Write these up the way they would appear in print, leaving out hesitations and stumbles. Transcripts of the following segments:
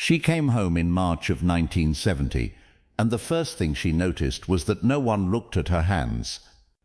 She came home in March of 1970, and the first thing she noticed was that no one looked at her hands.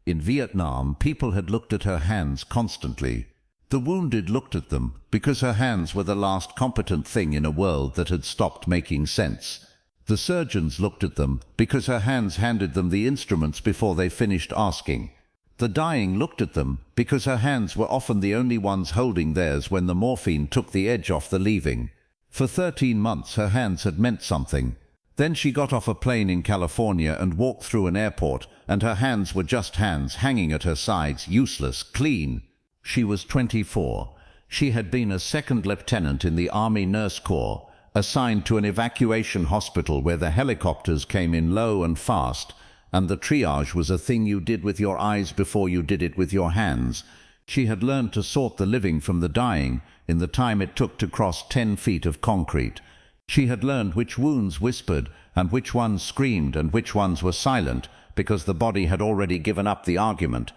In Vietnam, people had looked at her hands constantly. The wounded looked at them because her hands were the last competent thing in a world that had stopped making sense. The surgeons looked at them because her hands handed them the instruments before they finished asking. The dying looked at them because her hands were often the only ones holding theirs when the morphine took the edge off the leaving. For 13 months her hands had meant something. Then she got off a plane in California and walked through an airport, and her hands were just hands hanging at her sides, useless, clean. She was 24. She had been a second lieutenant in the Army Nurse Corps, assigned to an evacuation hospital where the helicopters came in low and fast, and the triage was a thing you did with your eyes before you did it with your hands. She had learned to sort the living from the dying in the time it took to cross 10 feet of concrete. She had learned which wounds whispered and which ones screamed and which ones were silent because the body had already given up the argument.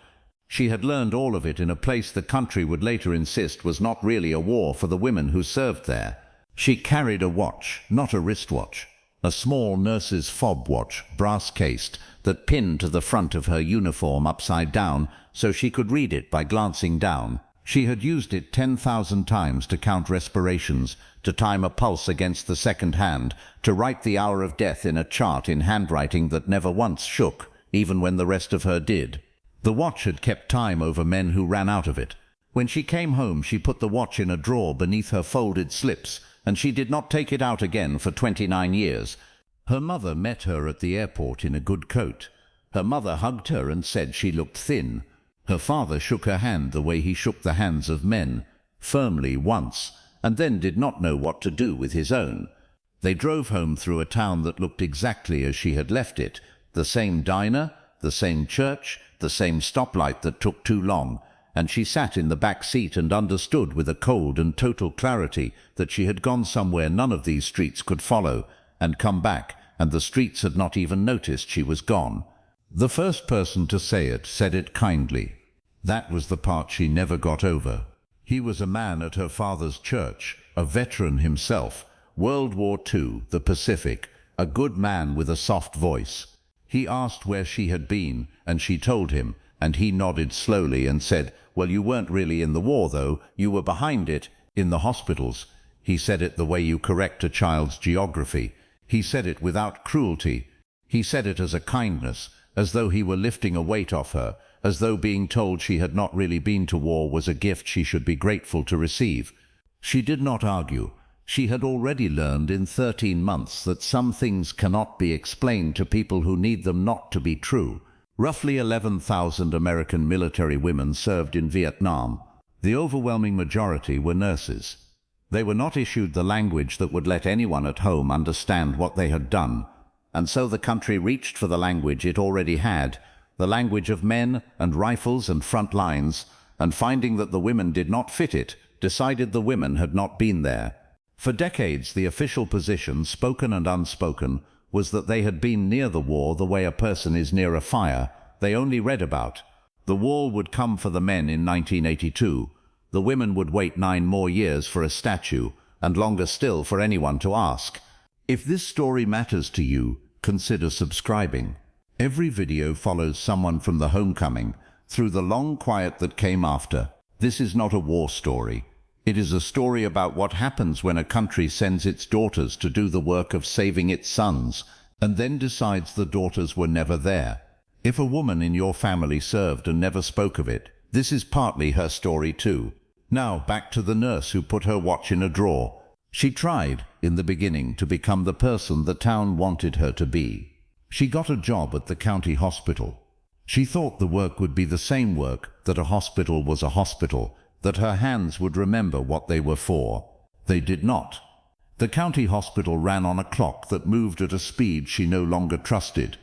She had learned all of it in a place the country would later insist was not really a war for the women who served there. She carried a watch, not a wristwatch, a small nurse's fob watch, brass-cased, that pinned to the front of her uniform upside down so she could read it by glancing down. She had used it 10,000 times to count respirations, to time a pulse against the second hand, to write the hour of death in a chart in handwriting that never once shook, even when the rest of her did. The watch had kept time over men who ran out of it. When she came home, she put the watch in a drawer beneath her folded slips, and she did not take it out again for 29 years. Her mother met her at the airport in a good coat. Her mother hugged her and said she looked thin. Her father shook her hand the way he shook the hands of men, firmly once, and then did not know what to do with his own. They drove home through a town that looked exactly as she had left it, the same diner, the same church, the same stoplight that took too long, and she sat in the back seat and understood with a cold and total clarity that she had gone somewhere none of these streets could follow, and come back, and the streets had not even noticed she was gone. The first person to say it said it kindly. That was the part she never got over. He was a man at her father's church, a veteran himself, World War II, the Pacific, a good man with a soft voice. He asked where she had been, and she told him, and he nodded slowly and said, "Well, you weren't really in the war, though. You were behind it, in the hospitals." He said it the way you correct a child's geography. He said it without cruelty. He said it as a kindness, as though he were lifting a weight off her, as though being told she had not really been to war was a gift she should be grateful to receive. She did not argue. She had already learned in 13 months that some things cannot be explained to people who need them not to be true. Roughly 11,000 American military women served in Vietnam. The overwhelming majority were nurses. They were not issued the language that would let anyone at home understand what they had done, and so the country reached for the language it already had, the language of men and rifles and front lines, and finding that the women did not fit it, decided the women had not been there. For decades, the official position, spoken and unspoken, was that they had been near the war the way a person is near a fire they only read about. The wall would come for the men in 1982. The women would wait 9 more years for a statue, and longer still for anyone to ask. If this story matters to you, consider subscribing. Every video follows someone from the homecoming, through the long quiet that came after. This is not a war story. It is a story about what happens when a country sends its daughters to do the work of saving its sons, and then decides the daughters were never there. If a woman in your family served and never spoke of it, this is partly her story too. Now back to the nurse who put her watch in a drawer. She tried, in the beginning, to become the person the town wanted her to be. She got a job at the county hospital. She thought the work would be the same work, that a hospital was a hospital, that her hands would remember what they were for. They did not. The county hospital ran on a clock that moved at a speed she no longer trusted.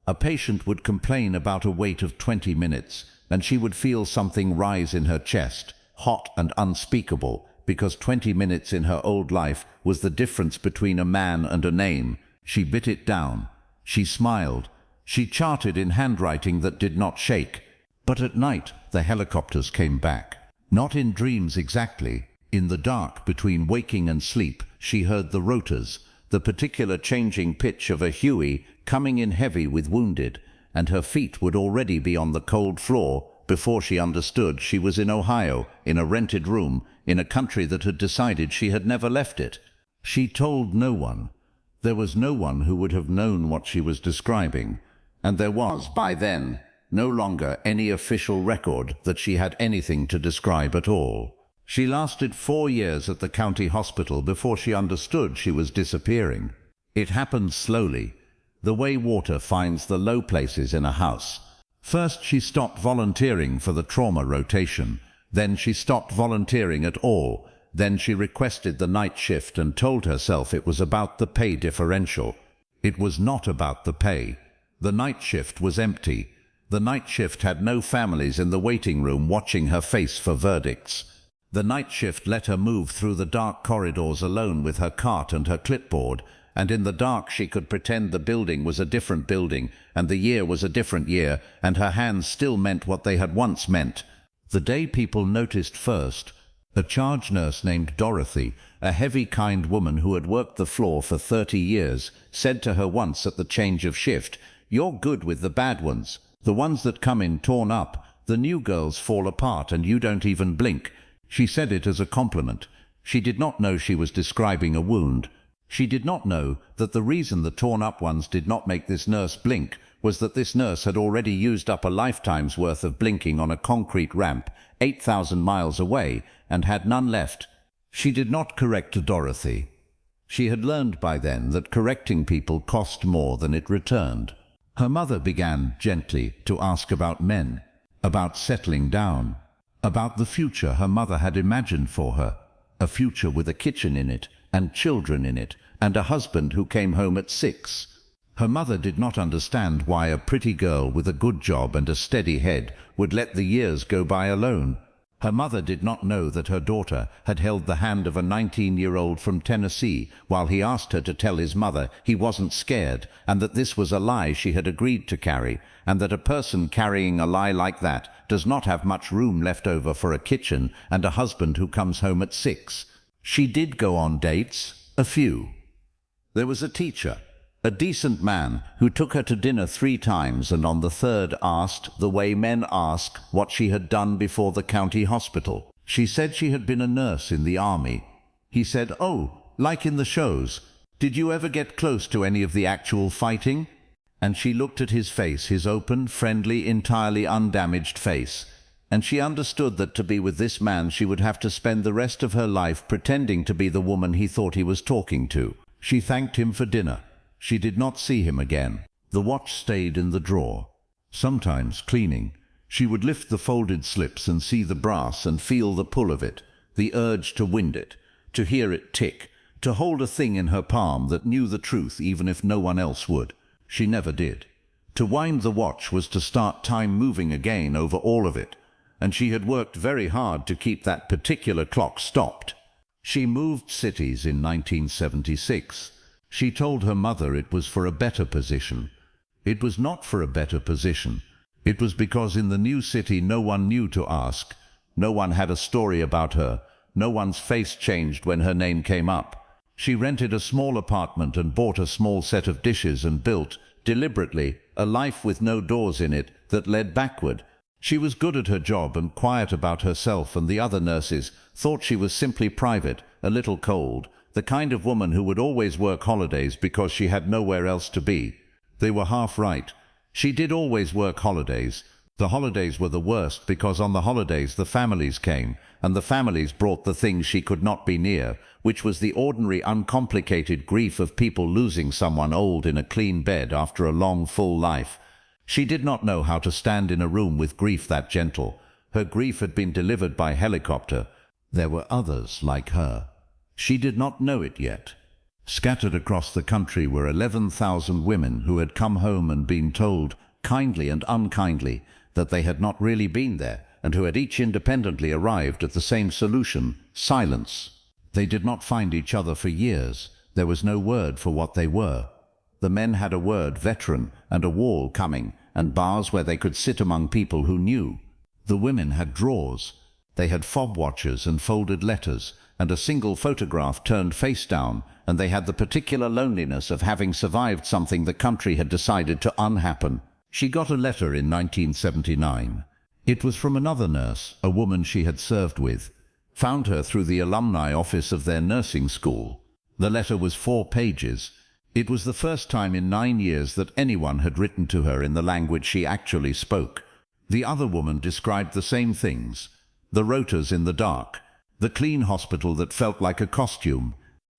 A patient would complain about a wait of 20 minutes, and she would feel something rise in her chest, hot and unspeakable, because 20 minutes in her old life was the difference between a man and a name. She bit it down. She smiled. She charted in handwriting that did not shake. But at night, the helicopters came back. Not in dreams exactly. In the dark between waking and sleep, She heard the rotors, the particular changing pitch of a Huey coming in heavy with wounded, and her feet would already be on the cold floor before she understood she was in Ohio, in a rented room, in a country that had decided she had never left it. She told no one. There was no one who would have known what she was describing, and there was, by then, no longer any official record that she had anything to describe at all. She lasted 4 years at the county hospital before she understood she was disappearing. It happened slowly, the way water finds the low places in a house. First she stopped volunteering for the trauma rotation, then she stopped volunteering at all, then she requested the night shift and told herself it was about the pay differential. It was not about the pay. The night shift was empty. The night shift had no families in the waiting room watching her face for verdicts. The night shift let her move through the dark corridors alone with her cart and her clipboard, and in the dark she could pretend the building was a different building, and the year was a different year, and her hands still meant what they had once meant. The day people noticed first, a charge nurse named Dorothy, a heavy, kind woman who had worked the floor for 30 years, said to her once at the change of shift, "You're good with the bad ones. The ones that come in torn up, the new girls fall apart and you don't even blink." She said it as a compliment. She did not know she was describing a wound. She did not know that the reason the torn-up ones did not make this nurse blink was that this nurse had already used up a lifetime's worth of blinking on a concrete ramp 8,000 miles away and had none left. She did not correct Dorothy. She had learned by then that correcting people cost more than it returned. Her mother began gently to ask about men, about settling down, about the future her mother had imagined for her, a future with a kitchen in it, and children in it, and a husband who came home at 6. Her mother did not understand why a pretty girl with a good job and a steady head would let the years go by alone. Her mother did not know that her daughter had held the hand of a 19-year-old from Tennessee while he asked her to tell his mother he wasn't scared, and that this was a lie she had agreed to carry, and that a person carrying a lie like that does not have much room left over for a kitchen and a husband who comes home at 6. She did go on dates, a few. There was a teacher, a decent man, who took her to dinner 3 times and on the 3rd asked, the way men ask, what she had done before the county hospital. She said she had been a nurse in the army. He said, "Oh, like in the shows. Did you ever get close to any of the actual fighting?" And she looked at his face, his open, friendly, entirely undamaged face. And she understood that to be with this man she would have to spend the rest of her life pretending to be the woman he thought he was talking to. She thanked him for dinner. She did not see him again. The watch stayed in the drawer. Sometimes, cleaning, she would lift the folded slips and see the brass and feel the pull of it, the urge to wind it, to hear it tick, to hold a thing in her palm that knew the truth even if no one else would. She never did. To wind the watch was to start time moving again over all of it, and she had worked very hard to keep that particular clock stopped. She moved cities in 1976. She told her mother it was for a better position. It was not for a better position. It was because in the new city no one knew to ask. No one had a story about her. No one's face changed when her name came up. She rented a small apartment and bought a small set of dishes and built, deliberately, a life with no doors in it that led backward. She was good at her job and quiet about herself, and the other nurses thought she was simply private, a little cold, the kind of woman who would always work holidays because she had nowhere else to be. They were half right. She did always work holidays. The holidays were the worst because on the holidays the families came, and the families brought the things she could not be near, which was the ordinary, uncomplicated grief of people losing someone old in a clean bed after a long, full life. She did not know how to stand in a room with grief that gentle. Her grief had been delivered by helicopter. There were others like her. She did not know it yet. Scattered across the country were 11,000 women who had come home and been told, kindly and unkindly, that they had not really been there, and who had each independently arrived at the same solution: silence. They did not find each other for years. There was no word for what they were. The men had a word, veteran, and a wall coming, and bars where they could sit among people who knew. The women had drawers. They had fob watchers and folded letters, and a single photograph turned face down, and they had the particular loneliness of having survived something the country had decided to unhappen. She got a letter in 1979. It was from another nurse, a woman she had served with. Found her through the alumni office of their nursing school. The letter was 4 pages. It was the first time in 9 years that anyone had written to her in the language she actually spoke. The other woman described the same things. The rotas in the dark, the clean hospital that felt like a costume,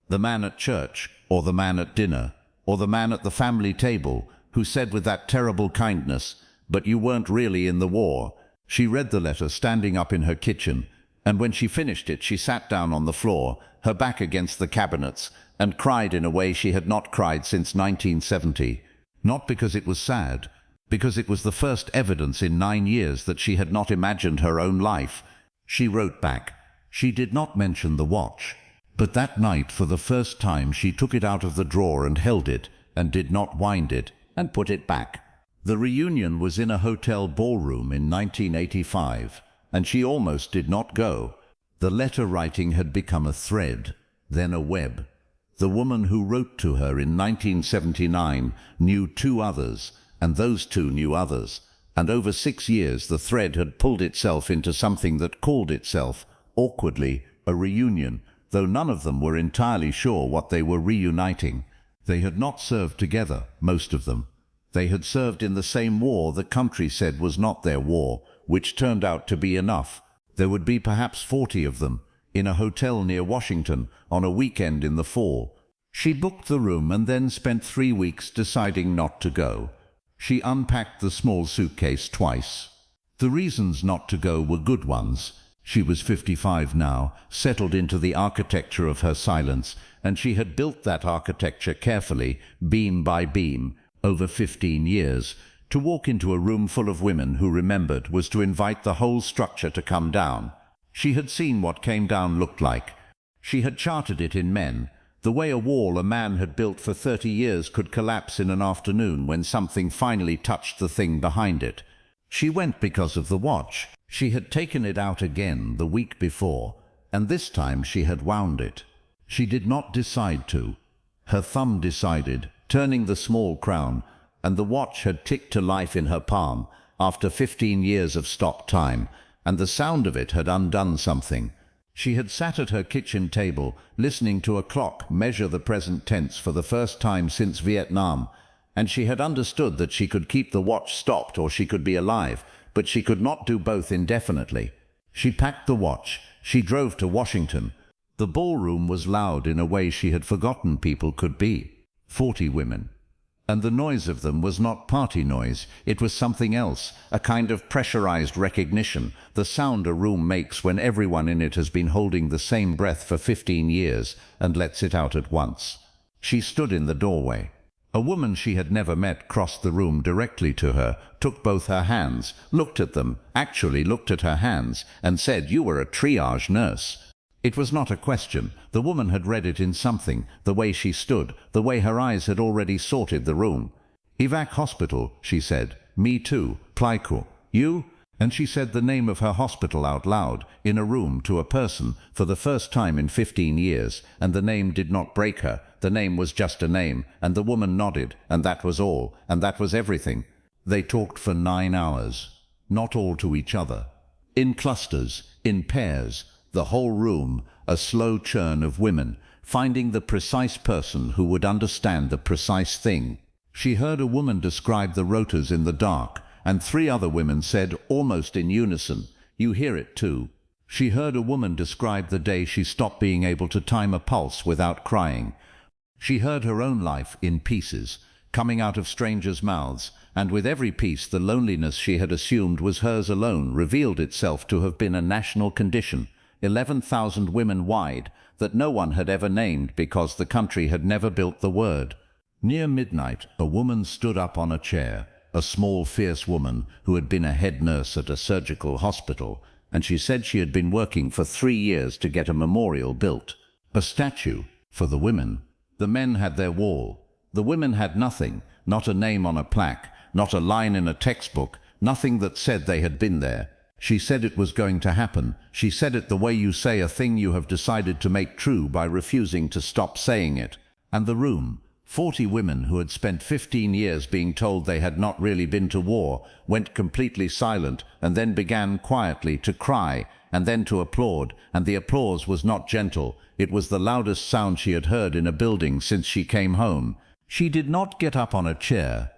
the man at church, or the man at dinner, or the man at the family table, who said with that terrible kindness, "But you weren't really in the war." She read the letter standing up in her kitchen, and when she finished it she sat down on the floor, her back against the cabinets, and cried in a way she had not cried since 1970. Not because it was sad, because it was the first evidence in 9 years that she had not imagined her own life. She wrote back. She did not mention the watch, but that night for the first time she took it out of the drawer and held it, and did not wind it, and put it back. The reunion was in a hotel ballroom in 1985, and she almost did not go. The letter writing had become a thread, then a web. The woman who wrote to her in 1979 knew 2 others, and those 2 knew others, and over 6 years the thread had pulled itself into something that called itself, awkwardly, a reunion, though none of them were entirely sure what they were reuniting. They had not served together, most of them. They had served in the same war the country said was not their war, which turned out to be enough. There would be perhaps 40 of them, in a hotel near Washington, on a weekend in the fall. She booked the room and then spent 3 weeks deciding not to go. She unpacked the small suitcase twice. The reasons not to go were good ones. She was 55 now, settled into the architecture of her silence, and she had built that architecture carefully, beam by beam, over 15 years. To walk into a room full of women who remembered was to invite the whole structure to come down. She had seen what came down looked like. She had charted it in men, the way a wall a man had built for 30 years could collapse in an afternoon when something finally touched the thing behind it. She went because of the watch. She had taken it out again the week before, and this time she had wound it. She did not decide to. Her thumb decided, turning the small crown, and the watch had ticked to life in her palm after 15 years of stop time, and the sound of it had undone something. She had sat at her kitchen table, listening to a clock measure the present tense for the first time since Vietnam, and she had understood that she could keep the watch stopped or she could be alive, but she could not do both indefinitely. She packed the watch. She drove to Washington. The ballroom was loud in a way she had forgotten people could be. 40 women. And the noise of them was not party noise, it was something else, a kind of pressurized recognition, the sound a room makes when everyone in it has been holding the same breath for 15 years and lets it out at once. She stood in the doorway. A woman she had never met crossed the room directly to her, took both her hands, looked at them, actually looked at her hands, and said, "You were a triage nurse." It was not a question. The woman had read it in something, the way she stood, the way her eyes had already sorted the room. "Evac hospital," she said. "Me too. Plyko. You?" And she said the name of her hospital out loud, in a room, to a person, for the first time in 15 years, and the name did not break her. The name was just a name, and the woman nodded, and that was all, and that was everything. They talked for 9 hours. Not all to each other. In clusters, in pairs, the whole room, a slow churn of women, finding the precise person who would understand the precise thing. She heard a woman describe the rotas in the dark, and 3 other women said, almost in unison, "You hear it too." She heard a woman describe the day she stopped being able to time a pulse without crying. She heard her own life in pieces, coming out of strangers' mouths, and with every piece the loneliness she had assumed was hers alone revealed itself to have been a national condition, 11,000 women wide, that no one had ever named because the country had never built the word. Near midnight, a woman stood up on a chair, a small, fierce woman who had been a head nurse at a surgical hospital, and she said she had been working for 3 years to get a memorial built, a statue for the women. The men had their wall. The women had nothing, not a name on a plaque, not a line in a textbook, nothing that said they had been there. She said it was going to happen. She said it the way you say a thing you have decided to make true by refusing to stop saying it. And the room, 40 women who had spent 15 years being told they had not really been to war, went completely silent and then began quietly to cry and then to applaud, and the applause was not gentle. It was the loudest sound she had heard in a building since she came home. She did not get up on a chair.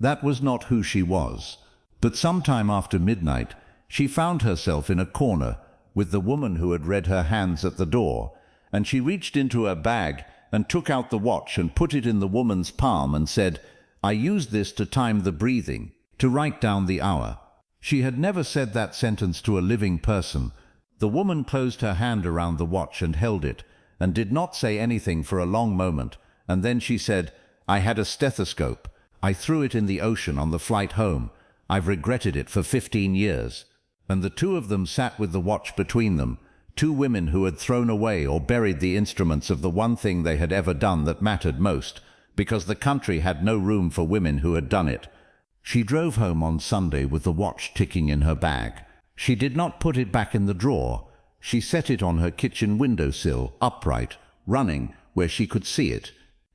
That was not who she was. But sometime after midnight, she found herself in a corner with the woman who had read her hands at the door, and she reached into her bag and took out the watch and put it in the woman's palm and said, "I use this to time the breathing, to write down the hour." She had never said that sentence to a living person. The woman closed her hand around the watch and held it, and did not say anything for a long moment, and then she said, "I had a stethoscope. I threw it in the ocean on the flight home. I've regretted it for 15 years. And the two of them sat with the watch between them, two women who had thrown away or buried the instruments of the one thing they had ever done that mattered most, because the country had no room for women who had done it. She drove home on Sunday with the watch ticking in her bag. She did not put it back in the drawer. She set it on her kitchen windowsill, upright, running, where she could see it.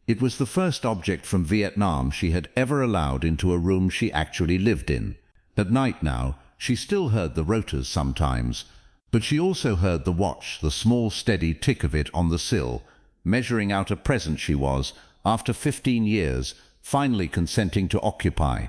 It was the first object from Vietnam she had ever allowed into a room she actually lived in. At night now, she still heard the rotors sometimes, but she also heard the watch, the small steady tick of it on the sill, measuring out a present she was, after 15 years, finally consenting to occupy.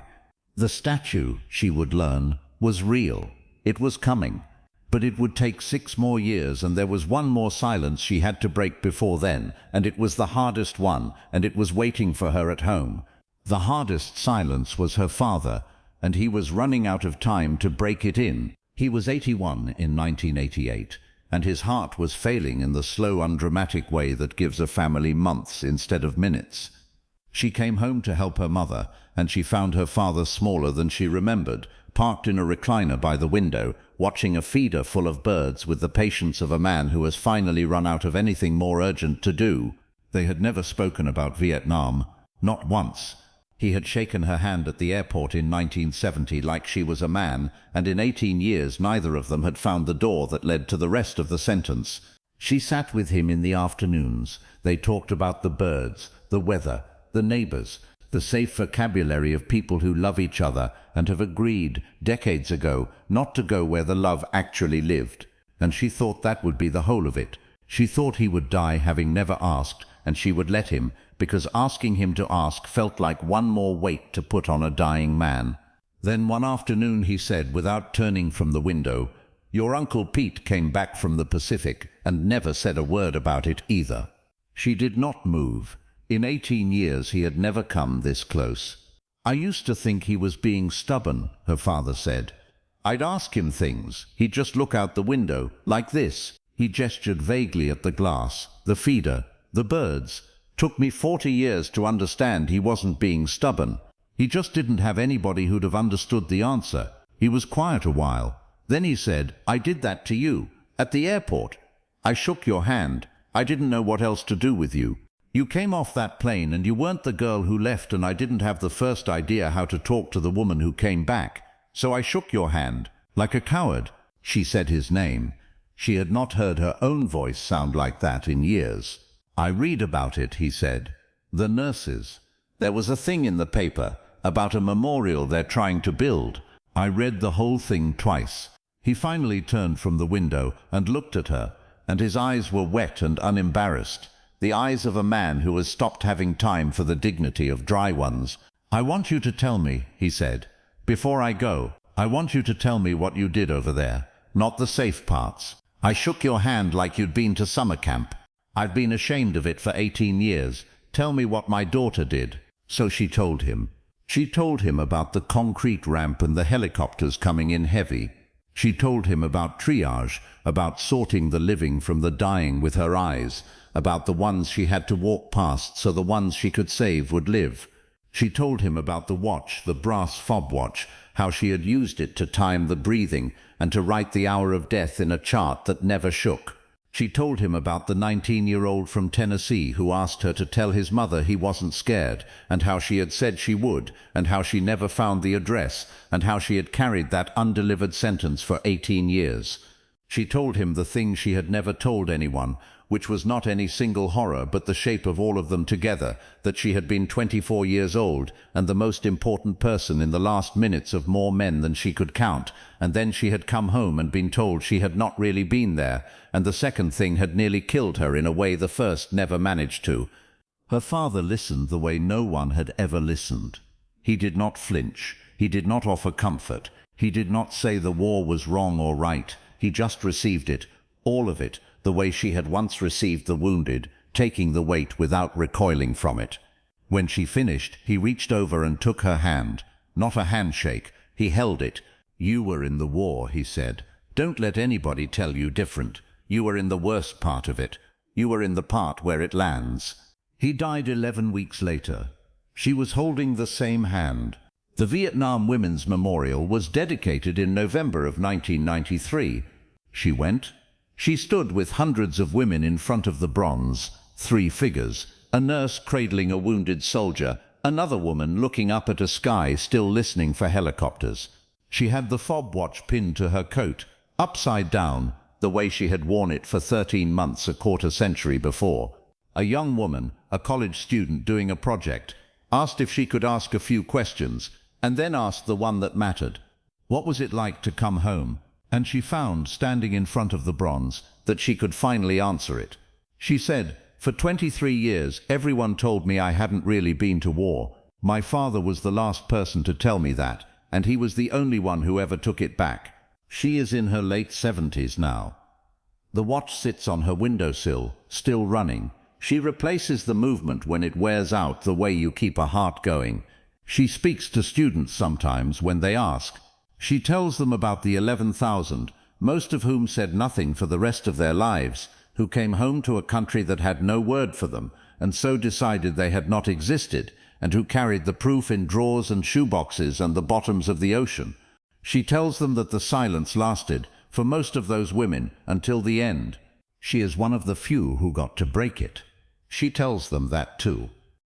The statue, she would learn, was real. It was coming. But it would take 6 more years, and there was one more silence she had to break before then, and it was the hardest one, and it was waiting for her at home. The hardest silence was her father, and he was running out of time to break it in. He was 81 in 1988, and his heart was failing in the slow, undramatic way that gives a family months instead of minutes. She came home to help her mother, and she found her father smaller than she remembered, parked in a recliner by the window, watching a feeder full of birds with the patience of a man who has finally run out of anything more urgent to do. They had never spoken about Vietnam, not once. He had shaken her hand at the airport in 1970 like she was a man, and in 18 years neither of them had found the door that led to the rest of the sentence. She sat with him in the afternoons. They talked about the birds, the weather, the neighbors, the safe vocabulary of people who love each other and have agreed, decades ago, not to go where the love actually lived. And she thought that would be the whole of it. She thought he would die having never asked, and she would let him, because asking him to ask felt like one more weight to put on a dying man. Then one afternoon he said, without turning from the window, "Your Uncle Pete came back from the Pacific and never said a word about it either." She did not move. In 18 years he had never come this close. "I used to think he was being stubborn," her father said. "I'd ask him things. He'd just look out the window, like this." He gestured vaguely at the glass, the feeder, the birds. "Took me 40 years to understand he wasn't being stubborn. He just didn't have anybody who'd have understood the answer. He was quiet a while. Then he said, 'I did that to you, at the airport. I shook your hand. I didn't know what else to do with you. You came off that plane and you weren't the girl who left, and I didn't have the first idea how to talk to the woman who came back. So I shook your hand, like a coward." She said his name. She had not heard her own voice sound like that in years. "I read about it," he said. "The nurses. There was a thing in the paper about a memorial they're trying to build. I read the whole thing twice." He finally turned from the window and looked at her, and his eyes were wet and unembarrassed. The eyes of a man who has stopped having time for the dignity of dry ones. "I want you to tell me," he said. "Before I go, I want you to tell me what you did over there, not the safe parts. I shook your hand like you'd been to summer camp. I've been ashamed of it for 18 years. Tell me what my daughter did." So she told him. She told him about the concrete ramp and the helicopters coming in heavy. She told him about triage, about sorting the living from the dying with her eyes, about the ones she had to walk past so the ones she could save would live. She told him about the watch, the brass fob watch, how she had used it to time the breathing and to write the hour of death in a chart that never shook. She told him about the 19-year-old from Tennessee who asked her to tell his mother he wasn't scared, and how she had said she would, and how she never found the address, and how she had carried that undelivered sentence for 18 years. She told him the thing she had never told anyone, which was not any single horror but the shape of all of them together, that she had been 24 years old and the most important person in the last minutes of more men than she could count, and then she had come home and been told she had not really been there, and the second thing had nearly killed her in a way the first never managed to. Her father listened the way no one had ever listened. He did not flinch. He did not offer comfort. He did not say the war was wrong or right. He just received it, all of it, the way she had once received the wounded, taking the weight without recoiling from it. When she finished, he reached over and took her hand. Not a handshake. He held it. "You were in the war," he said. "Don't let anybody tell you different. You were in the worst part of it. You were in the part where it lands." He died 11 weeks later. She was holding the same hand. The Vietnam Women's Memorial was dedicated in November of 1993. She went. She stood with hundreds of women in front of the bronze, 3 figures, a nurse cradling a wounded soldier, another woman looking up at a sky still listening for helicopters. She had the fob watch pinned to her coat, upside down, the way she had worn it for 13 months a quarter century before. A young woman, a college student doing a project, asked if she could ask a few questions, and then asked the one that mattered. What was it like to come home? And she found, standing in front of the bronze, that she could finally answer it. She said, "For 23 years, everyone told me I hadn't really been to war. My father was the last person to tell me that, and he was the only one who ever took it back." She is in her late 70s now. The watch sits on her windowsill, still running. She replaces the movement when it wears out the way you keep a heart going. She speaks to students sometimes when they ask. She tells them about the 11,000, most of whom said nothing for the rest of their lives, who came home to a country that had no word for them, and so decided they had not existed, and who carried the proof in drawers and shoeboxes and the bottoms of the ocean. She tells them that the silence lasted, for most of those women, until the end. She is one of the few who got to break it. She tells them that too.